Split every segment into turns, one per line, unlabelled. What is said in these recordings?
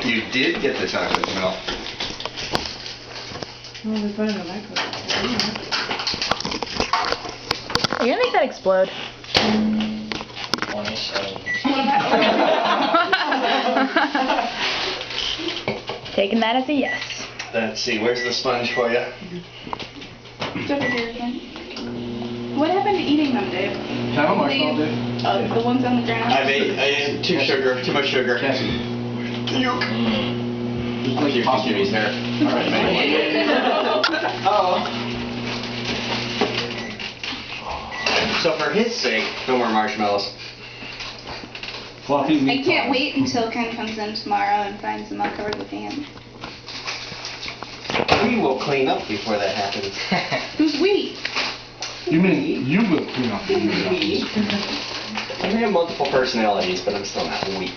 You did get the chocolate milk.
Well, we put it in the microwave.
Are you gonna make that explode?
27.
Taking that as a yes.
Let's see, where's the sponge for you?
It's over here again. What happened to eating them, Dave?
How much all day?
The ones on the ground.
I ate too much sugar.
Cassie.
I'll give Jimmy's hair. Alright,
Oh.
So for his sake, no more marshmallows.
Fluffy meat
I can't
pie.
wait until Ken comes in tomorrow and finds them all covered with ham.
We will clean up before that happens.
Who's we?
You mean you will clean up?
I have multiple personalities, but I'm still not we.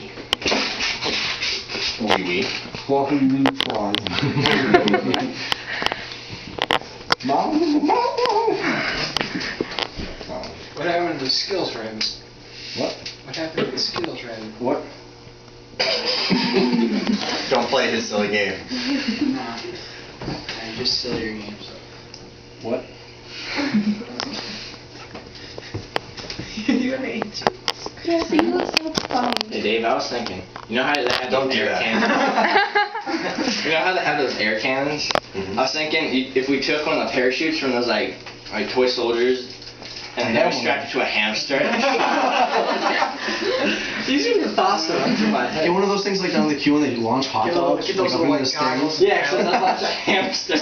We.
Fluffy meat fries.
What happened to the skills rabbit?
What?
What happened to the skills rabbit?
What?
Don't play his silly game.
Nah. Just sillier games.
What?
You hate.
Yes, you look so bummed.
Hey Dave, I was thinking, you know how they have
Don't
those
do
air
that.
cannons? You know how they have those air cannons?
Mhm.
I was thinking if we took one of the parachutes from those like toy soldiers and then we strapped it to a hamster. These are the thoughts that run through my head.
Get one of those things like down the queue and they launch hot dogs.
Get those
like,
little
up into
white
the
goggles.
stands.
Yeah, so that's like a hamster.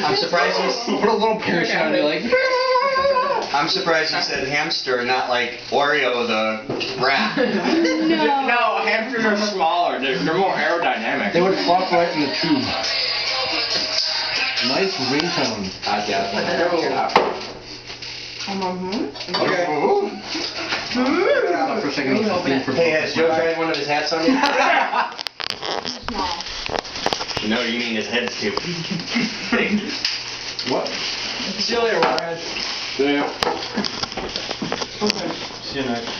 I'm surprised
Put a little parachute on and be like,
I'm surprised you said hamster, not like Oreo the rat.
No, hamsters are smaller. They're more aerodynamic.
They would flop right in the tube.
nice ringtone.
I guess.
Okay.
For a second, I was thinking for
Hey, has Joe tried one of his hats on you?
Small.
No, you mean his head's too big.
What?
See you later, Wirehead.
Yeah.
See you next.